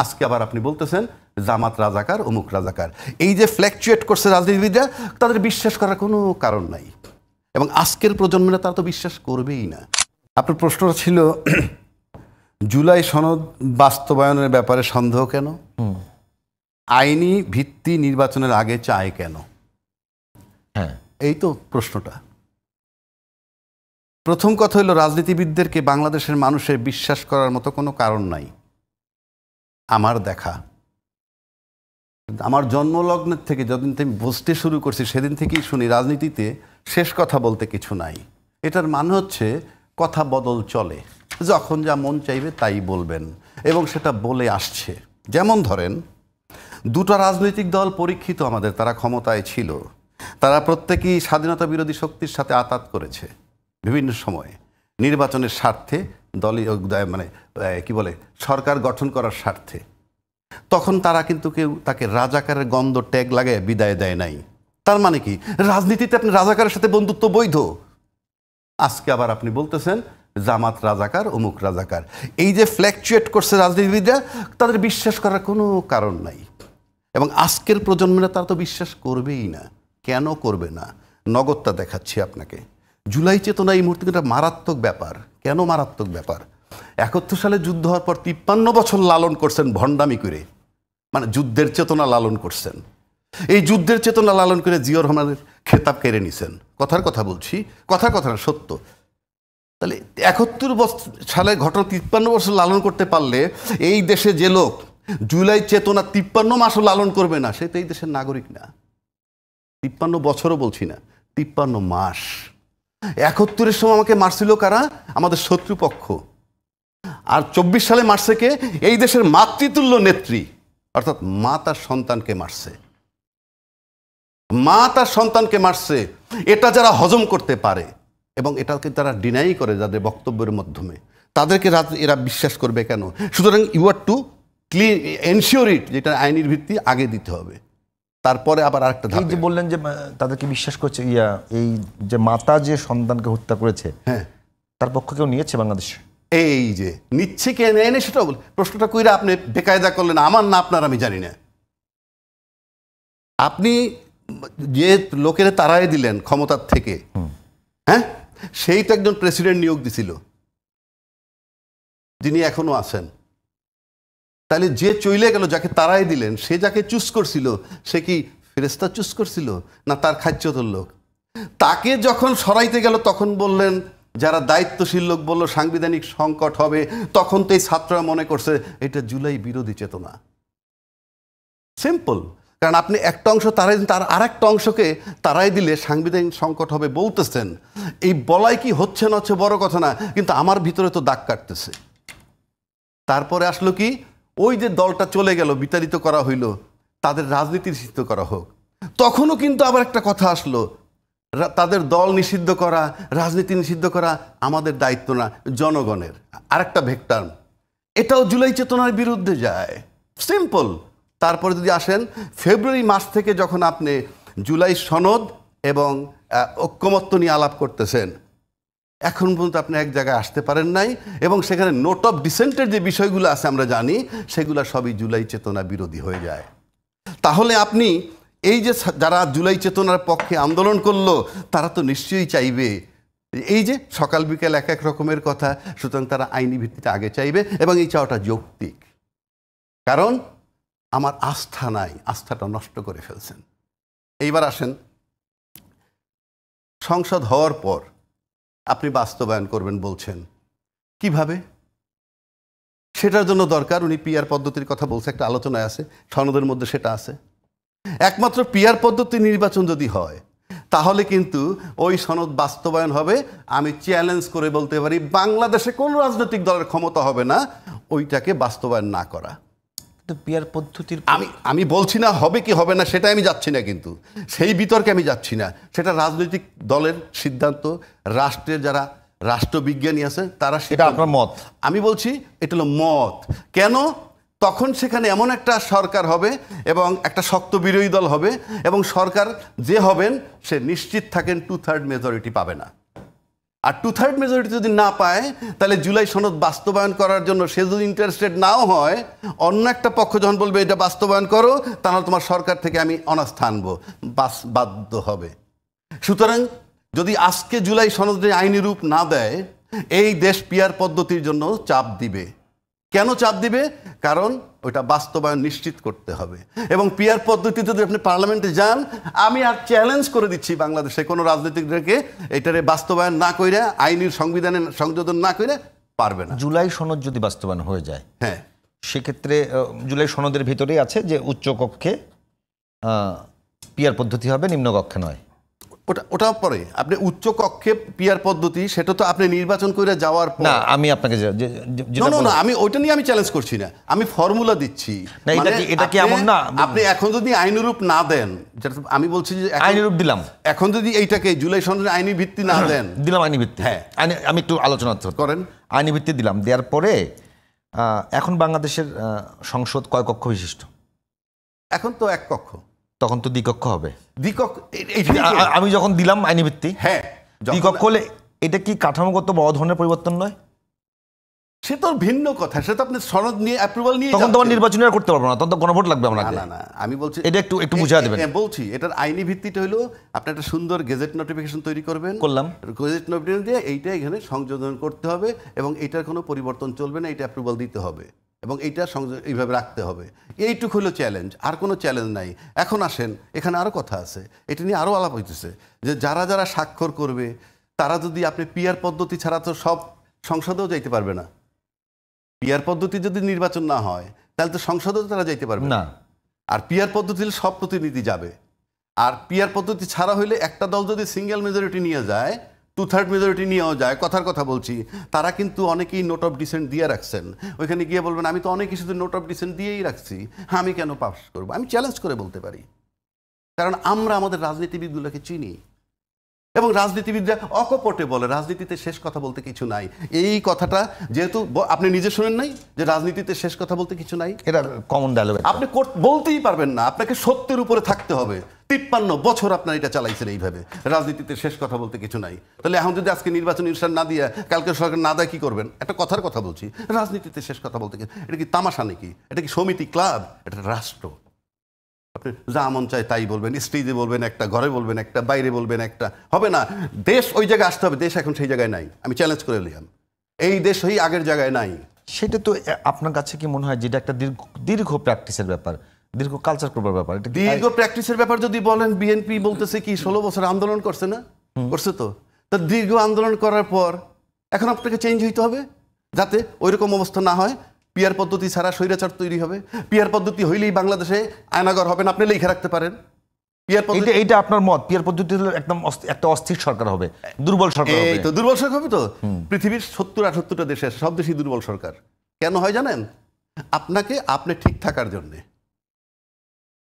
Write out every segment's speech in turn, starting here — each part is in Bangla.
আজকে আবার আপনি বলতেছেন জামাত রাজাকার, অমুক রাজাকার। এই যে ফ্ল্যাকচুয়েট করছে রাজনীতিবিদরা, তাদের বিশ্বাস করার কোনো কারণ নাই, এবং আজকের প্রজন্মরা তারা তো বিশ্বাস করবেই না। আপনার প্রশ্নটা ছিল জুলাই সনদ বাস্তবায়নের ব্যাপারে সন্দেহ কেন, আইনি ভিত্তি নির্বাচনের আগে চায় কেন? হ্যাঁ, এই তো প্রশ্নটা। প্রথম কথা হলো, রাজনীতিবিদদেরকে বাংলাদেশের মানুষের বিশ্বাস করার মতো কোনো কারণ নাই। আমার দেখা, আমার জন্মলগ্নের থেকে যতদিন থেকে বুঝতে শুরু করছি সেদিন থেকেই শুনি রাজনীতিতে শেষ কথা বলতে কিছু নাই। এটার মানে হচ্ছে কথা বদল চলে, যখন যা মন চাইবে তাই বলবেন, এবং সেটা বলে আসছে। যেমন ধরেন, দুটো রাজনৈতিক দল পরীক্ষিত আমাদের, তারা ক্ষমতায় ছিল, তারা প্রত্যেকেই স্বাধীনতা বিরোধী শক্তির সাথে আতাত করেছে বিভিন্ন সময়ে নির্বাচনের স্বার্থে, দলীয় মানে কি বলে সরকার গঠন করার স্বার্থে। তখন তারা কিন্তু কেউ তাকে রাজাকারের গন্ধ ট্যাগ লাগায় বিদায় দেয় নাই। তার মানে কি, রাজনীতিতে আপনি রাজাকারের সাথে বন্ধুত্ব বৈধ। আজকে আবার আপনি বলতেছেন জামাত রাজাকার, অমুক রাজাকার। এই যে ফ্ল্যাকচুয়েট করছে রাজনীতিবিদরা, তাদের বিশ্বাস করার কোনো কারণ নাই, এবং আজকের প্রজন্মরা তারা তো বিশ্বাস করবেই না। কেন করবে না? নগদটা দেখাচ্ছি আপনাকে। জুলাই চেতনা এই মুহূর্তে একটা মারাত্মক ব্যাপার। কেন মারাত্মক ব্যাপার? ৭১ সালে যুদ্ধ হওয়ার পর ৫৩ বছর লালন করছেন ভণ্ডামি করে, মানে যুদ্ধের চেতনা লালন করছেন। এই যুদ্ধের চেতনা লালন করে জিয়াউর রহমানের খেতাব কেড়ে নিছেন। কথার কথা বলছি, কথার কথা না, সত্য। তাহলে ৭১ সালে ঘটনা ৫৩ বছর লালন করতে পারলে এই দেশে যে লোক জুলাই চেতনা ৫৩ মাসও লালন করবে না, সে তো এই দেশের নাগরিক না। ৫৩ বছরও বলছি না, ৫৩ মাস। ৭১-এর সময় আমাকে মারছিল কারা? আমাদের শত্রুপক্ষ। আর ২৪ সালে মারছে কে? এই দেশের মাতৃতুল্য নেত্রী, অর্থাৎ মা তার সন্তানকে মারছে। মা তার সন্তানকে মারছে। এটা যারা হজম করতে পারে এবং এটাকে তারা ডিনাই করে যাদের বক্তব্যের মাধ্যমে, তাদেরকে এরা বিশ্বাস করবে কেন? সুতরাং you are to clean ensure it, যেটা আইনের ভিত্তি আগে দিতে হবে, তারপরে আবার আরেকটা ধাপ। এই যে বললেন যে তাদেরকে বিশ্বাস করছে, এই যে মাতা যে সন্তানকে হত্যা করেছে, হ্যাঁ, তার পক্ষ কেউ নিয়েছে বাংলাদেশে? এই যে নিচ্ছে কে নেয় না সেটাও বল। প্রশ্নটা কইরা আপনি বেকায়দা করলেন, আমার না আপনার আমি জানি না। আপনি যে লোকেরা তারাই দিলেন ক্ষমতার থেকে, হ্যাঁ, সেই তো একজন প্রেসিডেন্ট নিয়োগ দিছিল, যিনি এখনো আছেন। তাহলে যে চলে গেল, যাকে তারাই দিলেন, সে যাকে চুজ করছিল, সে কি ফেরেশতা চুজ করছিল না তার খাচ্চতর লোক? তাকে যখন সরাইতে গেল তখন বললেন, যারা দায়িত্বশীল লোক বলল সাংবিধানিক সংকট হবে, তখন তো এই ছাত্ররা মনে করছে এটা জুলাই বিরোধী চেতনা। সিম্পল। কারণ আপনি একটা অংশ তারাই, তার আর একটা অংশকে তারাই দিলে সাংবিধানিক সংকট হবে বলতেছেন। এই বলাই কি হচ্ছে না হচ্ছে বড় কথা না, কিন্তু আমার ভিতরে তো দাগ কাটতেছে। তারপরে আসলো কি, ওই যে দলটা চলে গেল, বিতাড়িত করা হইল, তাদের রাজনীতি নিষিদ্ধ করা হোক। তখনও কিন্তু আবার একটা কথা আসলো, তাদের দল নিষিদ্ধ করা, রাজনীতি নিষিদ্ধ করা আমাদের দায়িত্ব না, জনগণের। আরেকটা ভেক্টর, এটাও জুলাই চেতনার বিরুদ্ধে যায়। সিম্পল। তারপরে যদি আসেন ফেব্রুয়ারি মাস থেকে যখন আপনি জুলাই সনদ এবং ঐক্যমত্য নিয়ে আলাপ করতেছেন, এখন পর্যন্ত আপনি এক জায়গায় আসতে পারেন নাই, এবং সেখানে নোট অফ ডিসেন্টের যে বিষয়গুলো আছে আমরা জানি, সেগুলো সবই জুলাই চেতনা বিরোধী হয়ে যায়। তাহলে আপনি এই যে যারা জুলাই চেতনার পক্ষে আন্দোলন করলো, তারা তো নিশ্চয়ই চাইবে এই যে সকাল বিকেল এক এক রকমের কথা, সুতরাং তারা আইনি ভিত্তিতে আগে চাইবে, এবং এই চাওয়াটা যৌক্তিক। কারণ আমার আস্থা নাই, আস্থাটা নষ্ট করে ফেলছেন। এইবার আসেন, সংসদ হওয়ার পর আপনি বাস্তবায়ন করবেন বলছেন, কিভাবে? সেটার জন্য দরকার, উনি পিআর পদ্ধতির কথা বলছে, একটা আলোচনায় আছে, সনদের মধ্যে সেটা আছে। একমাত্র পিআর পদ্ধতি নির্বাচন যদি হয়, তাহলে কিন্তু ওই সনদ বাস্তবায়ন হবে। আমি চ্যালেঞ্জ করে বলতে পারি, বাংলাদেশে কোন রাজনৈতিক দলের ক্ষমতা হবে না ওইটাকে বাস্তবায়ন না করা। পিআর পদ্ধতির আমি বলছি না হবে কি হবে না, সেটা আমি যাচ্ছি না, কিন্তু সেই বিতর্কে আমি যাচ্ছি না। সেটা রাজনৈতিক দলের সিদ্ধান্ত, রাষ্ট্রের যারা রাষ্ট্রবিজ্ঞানী আছে তারা, সেটা আপনার মত। আমি বলছি এটা হলো মত। কেন? তখন সেখানে এমন একটা সরকার হবে এবং একটা শক্ত বিরোধী দল হবে, এবং সরকার যে হবেন সে নিশ্চিত থাকেন 2/3 মেজরিটি পাবে না। আর 2/3 মেজরিটি যদি না পায়, তাহলে জুলাই সনদ বাস্তবায়ন করার জন্য সে যদি ইন্টারেস্টেড নাও হয়, অন্য একটা পক্ষ যখন বলবে এটা বাস্তবায়ন করো, তাহলে তোমার সরকার থেকে আমি অনাস্থা আনবো, বাধ্য হবে। সুতরাং যদি আজকে জুলাই সনদে আইনি রূপ না দেয়, এই দেশ পিয়ার পদ্ধতির জন্য চাপ দিবে। কেন চাপ দিবে? কারণ ওইটা বাস্তবায়ন নিশ্চিত করতে হবে। এবং পিয়ার পদ্ধতিতে যদি আপনি পার্লামেন্টে যান, আমি আর চ্যালেঞ্জ করে দিচ্ছি বাংলাদেশে কোনো রাজনীতিকদেরকে এটারে বাস্তবায়ন না কইরা, আইনি সংবিধানে সংযোজন না কইরা পারবে না। জুলাই সনদ যদি বাস্তবায়ন হয়ে যায়, হ্যাঁ, সেক্ষেত্রে জুলাই সনদের ভিতরেই আছে যে উচ্চ কক্ষে পিয়ার পদ্ধতি হবে, নিম্ন কক্ষে নয়। ওটা পরে আপনি উচ্চ কক্ষে পিয়ার পদ্ধতি, সেটা তো আপনি নির্বাচন করে যাওয়ার পর। না, আমি আপনাকে না, আমি ওইটা নিয়ে আমি চ্যালেঞ্জ করছি না, আমি ফর্মুলা দিচ্ছি। এটা কি এমন না আপনি এখন যদি আইনরূপ না দেন, আমি বলছি যে আইনরূপ দিলাম, এখন যদি এইটাকে জুলাই সনদের আইনি ভিত্তি না দেন, দিলাম আইনি ভিত্তি, হ্যাঁ, আমি একটু আলোচনা করেন, আইনি ভিত্তি দিলাম, দেওয়ার পরে এখন বাংলাদেশের সংসদ কয় কক্ষ বিশিষ্ট? এখন তো এক কক্ষ, তখন তো দ্বিকক্ষ হবে। আমি যখন দিলাম আইনি ভিত্তি, হ্যাঁ, দ্বিকক্ষ হলে এটা কি কাঠামোগত বড় ধরনের পরিবর্তন নয়? সে তো ভিন্ন কথা, সে তো আপনি সনদ নিয়ে অ্যাপ্রুভাল নিয়ে তখন তো নির্বাচন করতে পারবো না, তখন তো গণভোট লাগবে আপনাকে। না, আমি বলছি এটা একটু বুঝিয়ে দেবেন। বলছি এটার আইনি ভিত্তিটা হলো আপনি একটা সুন্দর গেজেট নোটিফিকেশন তৈরি করবেন, করলাম, গেজেট নোটিফিকেশন দিয়ে এইটা এখানে সংযোজন করতে হবে এবং এইটার কোনো পরিবর্তন চলবে না, এটা অ্যাপ্রুভাল দিতে হবে এবং এইটা এইভাবে রাখতে হবে। এইটুকু হলো চ্যালেঞ্জ, আর কোনো চ্যালেঞ্জ নাই। এখন আসেন, এখানে আরও কথা আছে, এটা নিয়ে আরও আলাপ হইতেছে যে যারা যারা স্বাক্ষর করবে তারা যদি আপনি পিয়ার পদ্ধতি ছাড়া তো সব সংসদেও যাইতে পারবে না। পিয়ার পদ্ধতি যদি নির্বাচন না হয়, তাহলে তো সংসদেও তারা যাইতে পারবে না। আর পিয়ার পদ্ধতি সব প্রতিনিধি যাবে। আর পিয়ার পদ্ধতি ছাড়া হইলে একটা দল যদি সিঙ্গেল মেজরিটি নিয়ে যায়, 2/3 মেজরিটি নিয়েও যায়, কথার কথা বলছি, তারা কিন্তু অনেকেই নোট অফ ডিসেন্ট দিয়ে রাখছেন। ওইখানে গিয়ে বলবেন আমি তো অনেক কিছুতে নোট অফ ডিসেন্ট দিয়েই রাখছি, আমি কেন পাস করবো? আমি চ্যালেঞ্জ করে বলতে পারি, কারণ আমরা আমাদের রাজনীতিবিদগুলোকে চিনি এবং রাজনীতিবিদরা অকপটে বলে রাজনীতিতে শেষ কথা বলতে কিছু নাই। এই কথাটা যেহেতু আপনি নিজে শুনেন নাই যে রাজনীতিতে শেষ কথা বলতে কিছু নাই, এটা কমন ডায়লগ, আপনি বলতেই পারবেন না। আপনাকে সত্যের উপরে থাকতে হবে। 53 বছর আপনার এটা চালাইছেন এইভাবে, রাজনীতিতে শেষ কথা বলতে কিছু নাই। তাহলে এখন যদি আজকে নির্বাচন ইনশাল না দিয়ে কালকে সরকার না দেয়, কি করবেন? একটা কথার কথা বলছি, রাজনীতিতে শেষ কথা বলতে এটা কি তামাশা নাকি? এটা কি সমিতি, ক্লাব? এটা রাষ্ট্র। আপনি যা মন চায় তাই বলবেন, স্টেজে বলবেন একটা, ঘরে বলবেন একটা, বাইরে বলবেন একটা, হবে না। দেশ ওই জায়গায় আসতে হবে, দেশ এখন সেই জায়গায় নাই। আমি চ্যালেঞ্জ করে নিলাম, এই দেশ ওই আগের জায়গায় নাই। সেটা তো আপনার কাছে কি মনে হয় যেটা একটা দীর্ঘ প্র্যাকটিসের ব্যাপার, দীর্ঘ কালচার করবার ব্যাপার? দীর্ঘ প্র্যাকটিসের ব্যাপার যদি বলেন, বিএনপি বলতেছে কি 16 বছর আন্দোলন করছে না? করছে তো। তা দীর্ঘ আন্দোলন করার পর এখন আপনাকে চেঞ্জ হইতে হবে যাতে ওইরকম অবস্থা না হয়। পিয়ার পদ্ধতি ছাড়া স্বৈরাচার তৈরি হবে। পিয়ার পদ্ধতি হইলেই বাংলাদেশে আয়নাগর হবে না, আপনি লিখে রাখতে পারেন। পিয়ার পদ্ধতি, এইটা আপনার মত? পিয়ার পদ্ধতি হলে একদম একটা অস্থির সরকার হবে, দুর্বল সরকার হবে। এই তো দুর্বল সরকার হবে। তো পৃথিবীর 70-78টা দেশে আছে, সব দেশই দুর্বল সরকার। কেন হয় জানেন? আপনি ঠিক থাকার জন্যে।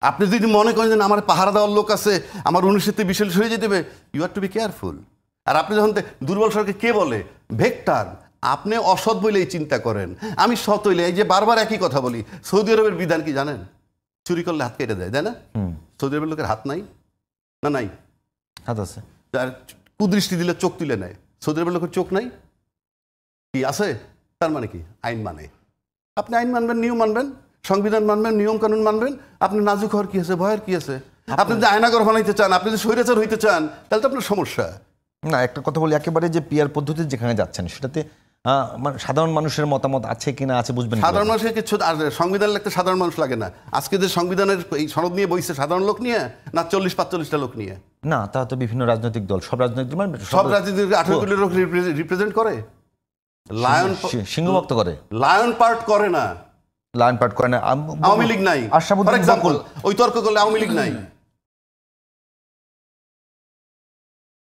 আপনি যদি মনে করেন যে আমার পাহারা দেওয়ার লোক আছে, আমার 19-20 সরে যেতে হবে, you are to be careful. আর আপনি যখন দুর্বল সরকার কে বলে? ভেক্টর। আপনি অসৎ বলেই চিন্তা করেন, আমি সৎ হইলে, এই যে বারবার একই কথা বলি, সৌদি আরবের বিধান কি জানেন? চুরি করলে হাত কেটে দেয়, তাই না? সৌদি আরবের লোকের হাত নাই না? নাই, হাত আছে। আর কুদৃষ্টি দিলে চোখ তুলে নেয়। সৌদি আরবের লোকের চোখ নাই কি আছে? তার মানে কি? আইন মানে। আপনি আইন মানবেন, নিয়ম মানবেন, সংবিধান মানবেন, নিয়ম কানুন মানবেন। আপনি নাজুক হওয়ার কি আছে? ভয়ের কি আছে? আপনি যদি আয়নাগর বানাইতে চান, আপনি যদি স্বৈরাচার হইতে চান, তাহলে তো আপনার সমস্যা। না, একটা কথা বলি, একেবারে যে পিয়ার পদ্ধতি যেখানে যাচ্ছেন সেটাতে সাধারণ মানুষের মতামত আছে কিনা আছে বুঝবেন। সাধারণ মানুষের কিছু সংবিধান লিখতে সাধারণ মানুষ লাগে না। আজকে যে সংবিধানের এই সনদ নিয়ে বইছে, সাধারণ লোক নিয়ে না 40-45টা লোক নিয়ে? না, তারা তো বিভিন্ন রাজনৈতিক দল, সব রাজনৈতিক মানে সব রাজনৈতিক 18 কোটি লোক রিপ্রেজেন্ট করে। লায়ন সিংহভক্ত করে, লায়ন পার্ট করে না, লায়ন পার্ট করে না। আওয়ামী লীগ নাই, ওই তর্ক করলে আওয়ামী লীগ নাই।